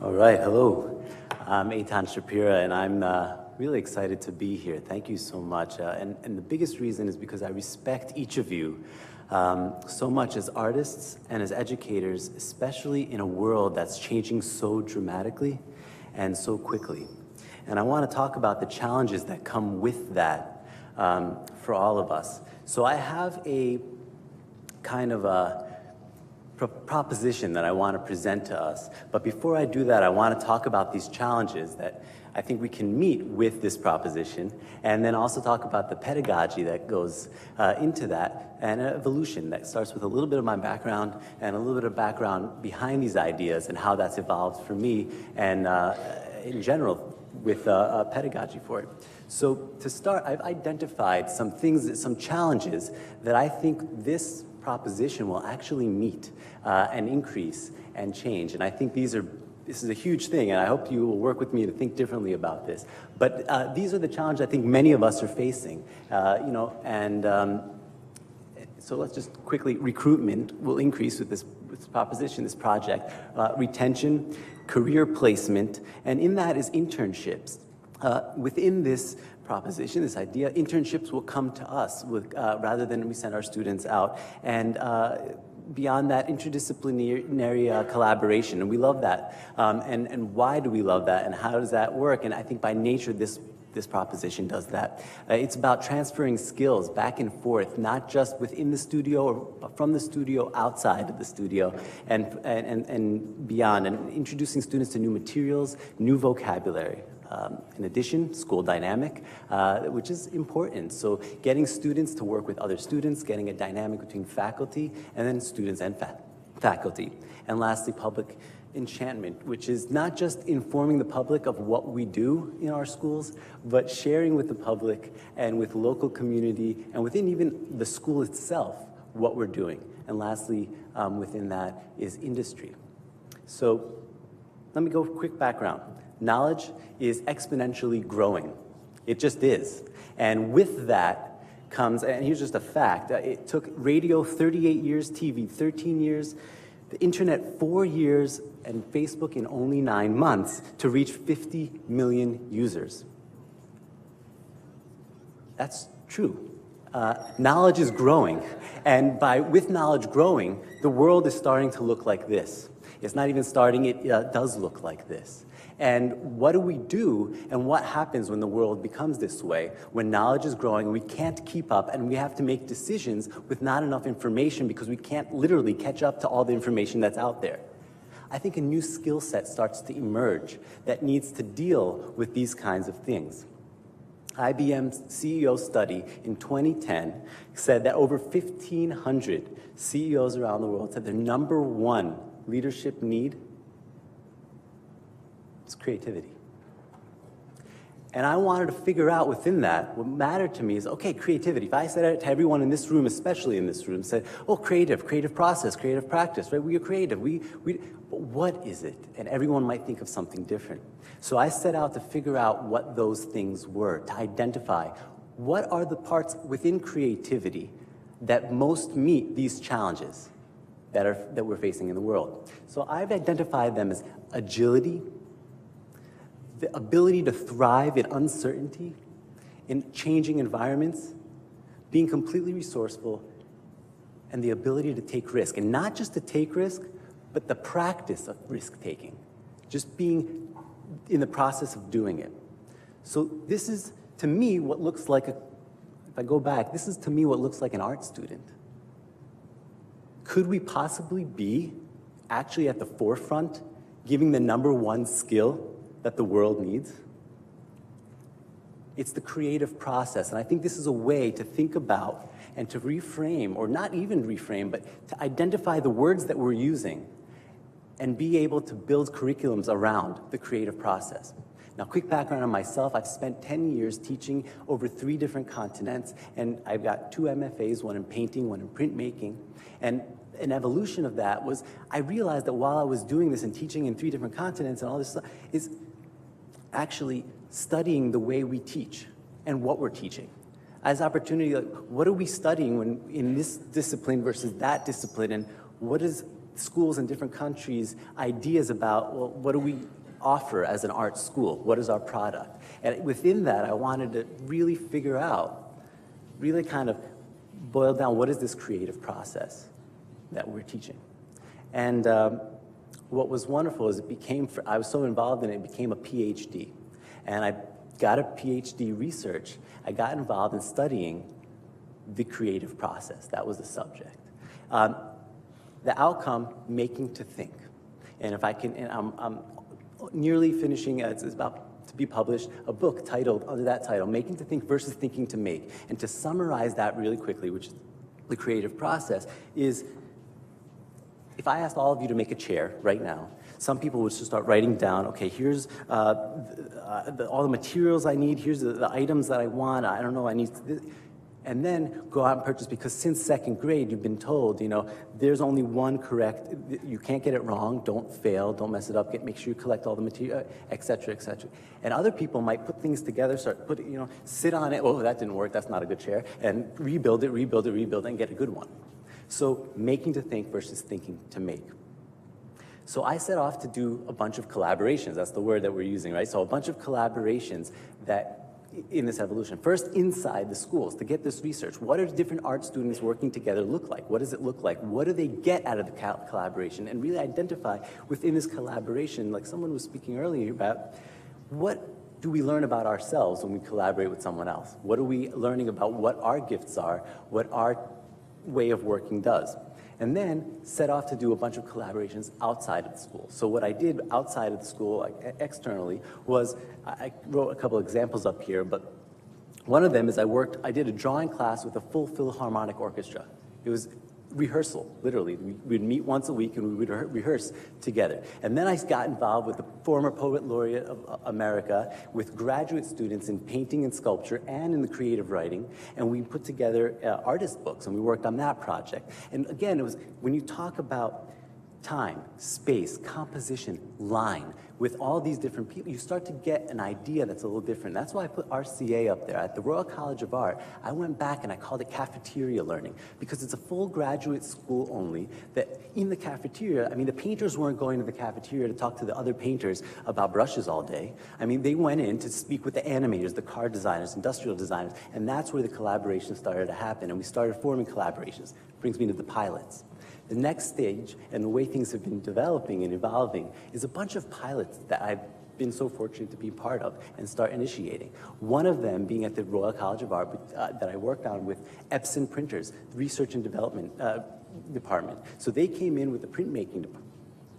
All right, hello. I'm Aithan Shapira, and I'm really excited to be here. Thank you so much. And the biggest reason is because I respect each of you so much as artists and as educators, especially in a world that's changing so dramatically and so quickly. And I want to talk about the challenges that come with that for all of us. So I have a kind of a proposition that I want to present to us. But before I do that, I want to talk about these challenges that I think we can meet with this proposition, and then also talk about the pedagogy that goes into that, and an evolution that starts with a little bit of my background and a little bit of background behind these ideas and how that's evolved for me and in general with pedagogy for it. So to start, I've identified some things, some challenges that I think this proposition will actually meet and increase and change. And I think this is a huge thing, and I hope you will work with me to think differently about this. But these are the challenges I think many of us are facing, so let's just quickly, recruitment will increase with this proposition, this project, retention, career placement, and in that is internships. Within this proposition, this idea, internships will come to us rather than we send our students out. And beyond that, interdisciplinary collaboration, and we love that. And why do we love that, and how does that work? And I think by nature, this proposition does that. It's about transferring skills back and forth, not just within the studio or from the studio, outside of the studio, and beyond, and introducing students to new materials, new vocabulary. In addition, school dynamic, which is important. So getting students to work with other students, getting a dynamic between faculty, and then students and faculty. And lastly, public enchantment, which is not just informing the public of what we do in our schools, but sharing with the public and with local community and within even the school itself what we're doing. And lastly, within that is industry. So let me go quick background. Knowledge is exponentially growing. It just is. And with that comes, and here's just a fact, it took radio 38 years, TV 13 years, the internet 4 years, and Facebook in only 9 months to reach 50 million users. That's true. Knowledge is growing. And with knowledge growing, the world is starting to look like this. It's not even starting, it does look like this. And what do we do, and what happens when the world becomes this way, when knowledge is growing and we can't keep up and we have to make decisions with not enough information because we can't literally catch up to all the information that's out there? I think a new skill set starts to emerge that needs to deal with these kinds of things. IBM's CEO study in 2010 said that over 1,500 CEOs around the world said their #1 leadership need is creativity. And I wanted to figure out within that, what mattered to me is, okay, creativity. If I said it to everyone in this room, especially in this room, said, oh, creative process, creative practice, right? We are creative, but what is it? And everyone might think of something different. So I set out to figure out what those things were, to identify what are the parts within creativity that most meet these challenges that we're facing in the world. So I've identified them as agility, the ability to thrive in uncertainty, in changing environments, being completely resourceful, and the ability to take risk. And not just to take risk, but the practice of risk-taking, just being in the process of doing it. So this is, to me, what looks like if I go back, this is to me what looks like an art student. Could we possibly be actually at the forefront, giving the #1 skill that the world needs? It's the creative process, and I think this is a way to think about and to reframe, or not even reframe, but to identify the words that we're using and be able to build curriculums around the creative process. Now, quick background on myself, I've spent 10 years teaching over 3 different continents, and I've got 2 MFAs, one in painting, one in printmaking, and an evolution of that was I realized that while I was doing this and teaching in 3 different continents and all this stuff, is actually studying the way we teach and what we're teaching. As opportunity, like, what are we studying when in this discipline versus that discipline, and what is schools in different countries ideas about, well, what do we offer as an art school? What is our product? And within that, I wanted to really figure out, really kind of boil down, what is this creative process that we're teaching? And what was wonderful is I was so involved in it, it became a PhD. And I got a PhD research. I got involved in studying the creative process. That was the subject. The outcome, making to think. And if I can, and I'm nearly finishing, it's about to be published, a book titled, under that title, Making to Think versus Thinking to Make. And to summarize that really quickly, which is the creative process, is if I asked all of you to make a chair right now, some people would just start writing down, okay, here's all the materials I need, here's the items that I want, I don't know, I need this, and then go out and purchase, because since second grade, you've been told, you know, there's only one correct, you can't get it wrong, don't fail, don't mess it up, make sure you collect all the material, et cetera, et cetera. And other people might put things together, sit on it, oh, that didn't work, that's not a good chair, and rebuild it, and get a good one. So making to think versus thinking to make. So I set off to do a bunch of collaborations. That's the word that we're using, right? So a bunch of collaborations that in this evolution. First, inside the schools, to get this research. What are different art students working together look like? What does it look like? What do they get out of the collaboration? And really identify within this collaboration, like someone was speaking earlier about, what do we learn about ourselves when we collaborate with someone else? What are we learning about what our gifts are, what our way of working does? And then set off to do a bunch of collaborations outside of the school. So what I did outside of the school, like externally, was I wrote a couple examples up here, but one of them is I did a drawing class with a full Philharmonic orchestra. It was rehearsal, literally. We'd meet once a week and we would rehearse together. And then I got involved with the former Poet Laureate of America, with graduate students in painting and sculpture and in the creative writing, and we put together artist books, and we worked on that project. And again, it was, when you talk about time, space, composition, line, with all these different people, you start to get an idea that's a little different. That's why I put RCA up there. At the Royal College of Art, I went back and I called it cafeteria learning, because it's a full graduate school only, that in the cafeteria, I mean, the painters weren't going to the cafeteria to talk to the other painters about brushes all day. I mean, they went in to speak with the animators, the car designers, industrial designers, and that's where the collaboration started to happen, and we started forming collaborations. Brings me to the pilots. The next stage, and the way things have been developing and evolving, is a bunch of pilots that I've been so fortunate to be part of and start initiating. One of them being at the Royal College of Art that I worked on with Epson printers, the research and development department. So they came in with the printmaking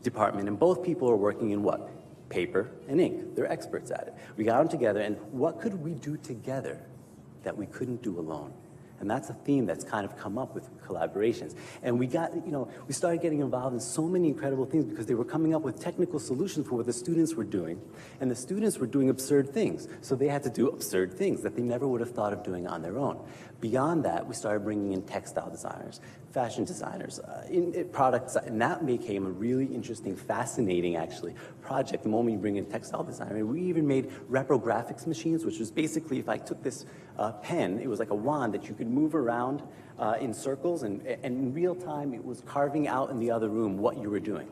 department, and both people are working in what? Paper and ink. They're experts at it. We got them together, and what could we do together that we couldn't do alone? And that's a theme that's kind of come up with collaborations. And we got, we started getting involved in so many incredible things because they were coming up with technical solutions for what the students were doing. And the students were doing absurd things. So they had to do absurd things that they never would have thought of doing on their own. Beyond that, we started bringing in textile designers, fashion designers, products, and that became a really interesting, fascinating, actually, project the moment you bring in textile design. I mean, we even made reprographics machines, which was basically, if I took this pen, it was like a wand that you could move around in circles, and in real time, it was carving out in the other room what you were doing.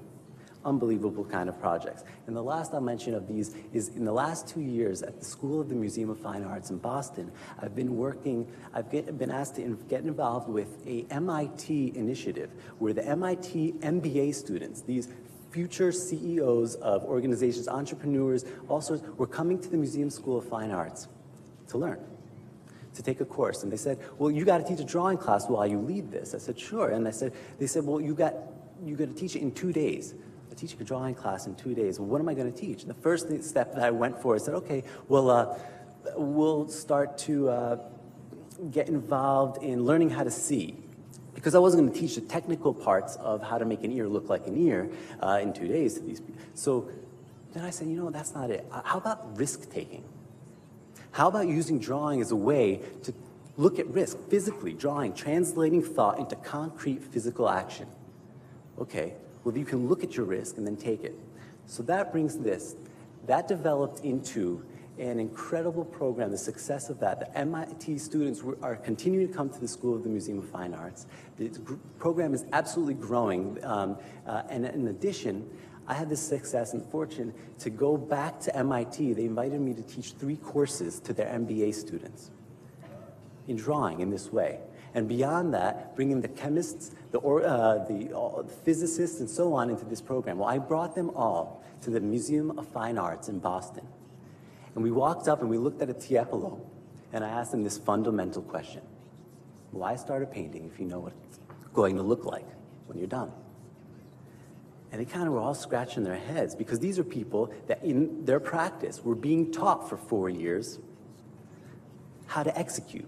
Unbelievable kind of projects. And the last I'll mention of these is in the last 2 years at the School of the Museum of Fine Arts in Boston, I've been asked to get involved with a MIT initiative where the MIT MBA students, these future CEOs of organizations, entrepreneurs, all sorts, were coming to the Museum School of Fine Arts to learn, to take a course. And they said, well, you got to teach a drawing class while you lead this. I said, sure. And they said, well, you got to teach it in 2 days. I'm teaching a drawing class in 2 days. Well, what am I going to teach? And the first step that I went for, I said, okay, well, we'll start to get involved in learning how to see. Because I wasn't going to teach the technical parts of how to make an ear look like an ear in 2 days to these people. So then I said, that's not it. How about risk-taking? How about using drawing as a way to look at risk, physically, drawing, translating thought into concrete physical action? Okay, well, you can look at your risk and then take it. So that brings this. That developed into an incredible program, the success of that. The MIT students are continuing to come to the School of the Museum of Fine Arts. The program is absolutely growing, and in addition, I had the success and fortune to go back to MIT. They invited me to teach 3 courses to their MBA students in drawing in this way. And beyond that, bringing the chemists, the physicists, and so on into this program. Well, I brought them all to the Museum of Fine Arts in Boston. And we walked up and we looked at a Tiepolo, and I asked them this fundamental question. Why start a painting if you know what it's going to look like when you're done? And they kind of were all scratching their heads, because these are people that in their practice were being taught for 4 years how to execute,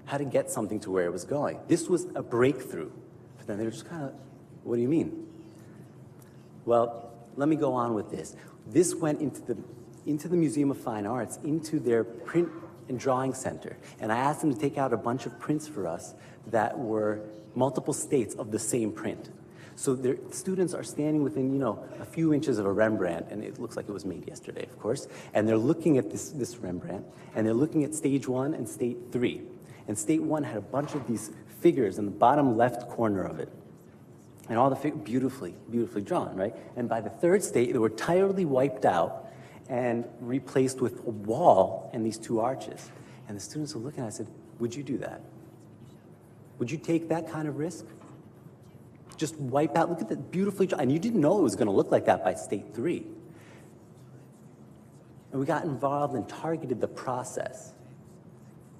how to get something to where it was going. This was a breakthrough for them. They were just kind of, what do you mean? Well, let me go on with this. This went into the Museum of Fine Arts, into their print and drawing center. And I asked them to take out a bunch of prints for us that were multiple states of the same print. So their students are standing within, you know, a few inches of a Rembrandt, and it looks like it was made yesterday, of course, and they're looking at this Rembrandt, and they're looking at stage 1 and stage 3. And stage 1 had a bunch of these figures in the bottom left corner of it. And all the figures, beautifully drawn, right? And by the 3rd stage, they were entirely wiped out and replaced with a wall and these 2 arches. And the students were looking at it, I said, would you do that? Would you take that kind of risk? Just wipe out, look at that beautifully drawn, and you didn't know it was gonna look like that by stage 3. And we got involved and targeted the process.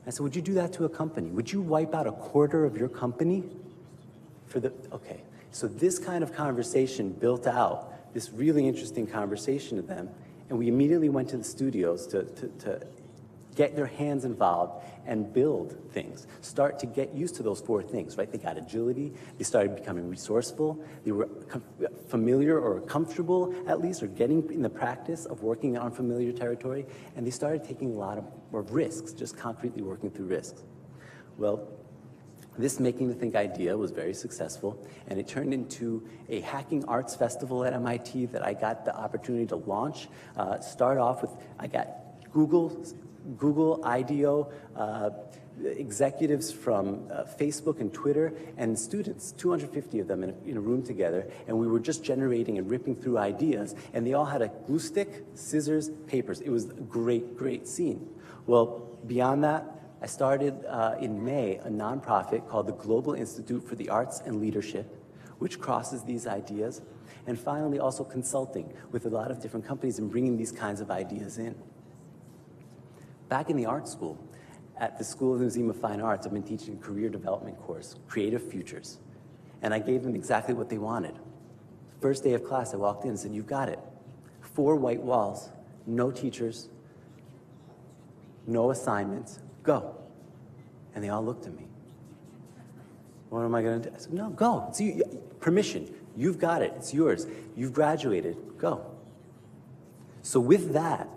I said, would you do that to a company? Would you wipe out a quarter of your company for the, okay. So this kind of conversation built out this really interesting conversation to them, and we immediately went to the studios to get their hands involved and build things. Start to get used to those 4 things, right? They got agility, they started becoming resourceful, they were familiar or comfortable at least, or getting in the practice of working on familiar territory, and they started taking a lot of risks, just concretely working through risks. Well, this Making the Think idea was very successful, and it turned into a hacking arts festival at MIT that I got the opportunity to launch. Start off with, I got Google, IDEO, executives from Facebook and Twitter, and students, 250 of them in a room together, and we were just generating and ripping through ideas, and they all had a glue stick, scissors, papers. It was a great scene. Well, beyond that, I started in May a nonprofit called the Global Institute for the Arts and Leadership, which crosses these ideas, and finally also consulting with a lot of different companies and bringing these kinds of ideas in. Back in the art school, at the School of the Museum of Fine Arts, I've been teaching a career development course, Creative Futures. And I gave them exactly what they wanted. First day of class, I walked in and said, you've got it. 4 white walls, no teachers, no assignments, go. And they all looked at me. What am I gonna do? I said, no, go, it's you, permission. You've got it, it's yours. You've graduated, go. So with that,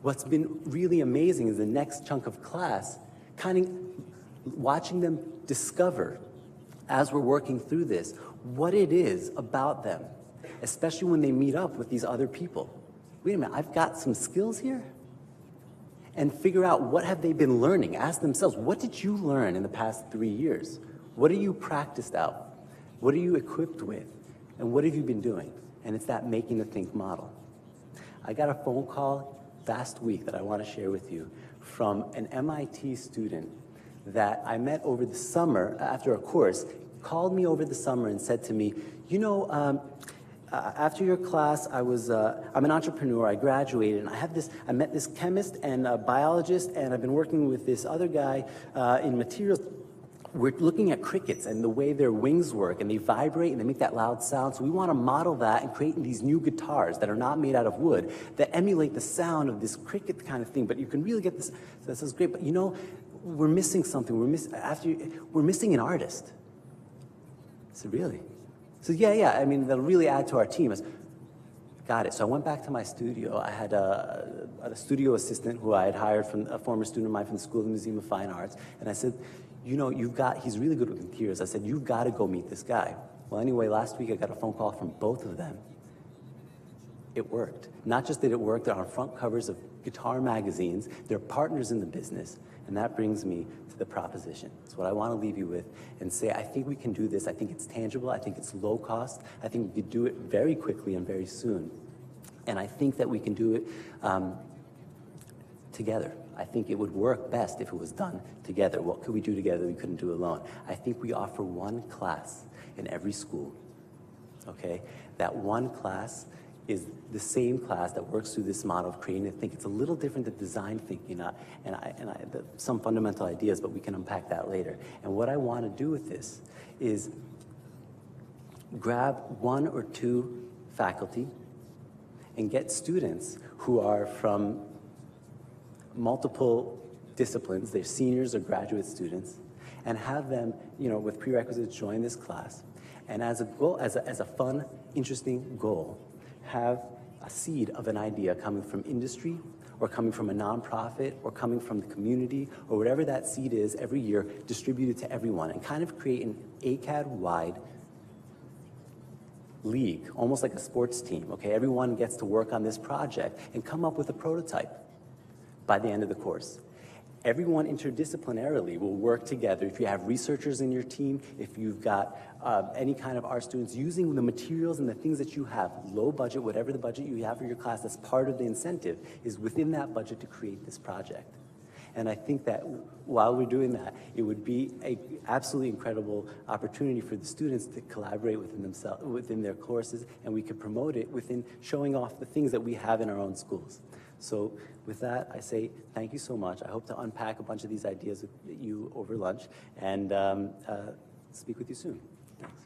what's been really amazing is the next chunk of class, kind of watching them discover, as we're working through this, what it is about them, especially when they meet up with these other people. Wait a minute, I've got some skills here? And figure out what have they been learning. Ask themselves, what did you learn in the past 3 years? What are you practiced out? What are you equipped with? And what have you been doing? And it's that Making the Think model. I got a phone call last week that I want to share with you from an MIT student that I met over the summer after a course, called me over the summer and said to me, you know, after your class, I'm an entrepreneur, I graduated, and I met this chemist and a biologist, and I've been working with this other guy in materials. We're looking at crickets and the way their wings work, and they vibrate and they make that loud sound. So we want to model that and create these new guitars that are not made out of wood that emulate the sound of this cricket kind of thing. But you can really get this. So this is great. But you know, we're missing something. We're missing an artist. I said, really? So yeah. I mean, that'll really add to our team. I said, got it. So I went back to my studio. I had a studio assistant who I had hired from a former student of mine from the School of the Museum of Fine Arts, and I said, you know, he's really good with interiors. I said, you've got to go meet this guy. Well, anyway, last week I got a phone call from both of them. it worked. Not just that it worked, they're on front covers of guitar magazines, they're partners in the business, and that brings me to the proposition. It's what I want to leave you with and say, I think we can do this, I think it's tangible, I think it's low cost, I think we could do it very quickly and very soon. And I think that we can do it together. I think it would work best if it was done together. What could we do together we couldn't do alone? I think we offer one class in every school, okay? That one class is the same class that works through this model of creating a think. It's a little different than design thinking, some fundamental ideas, but we can unpack that later. And what I want to do with this is grab 1 or 2 faculty and get students who are from multiple disciplines, they're seniors or graduate students, and have them, with prerequisites, join this class. And as a goal, as a fun, interesting goal, have a seed of an idea coming from industry, or coming from a nonprofit, or coming from the community, or whatever that seed is every year, distributed to everyone, and kind of create an AICAD-wide league, almost like a sports team, okay? Everyone gets to work on this project and come up with a prototype by the end of the course. Everyone interdisciplinarily will work together. If you have researchers in your team, if you've got any kind of art students, using the materials and the things that you have, low budget, whatever the budget you have for your class, that's part of the incentive, is within that budget to create this project. And I think that while we're doing that, it would be an absolutely incredible opportunity for the students to collaborate within themselves, within their courses, and we could promote it within showing off the things that we have in our own schools. So with that, I say thank you so much. I hope to unpack a bunch of these ideas with you over lunch and speak with you soon. Thanks.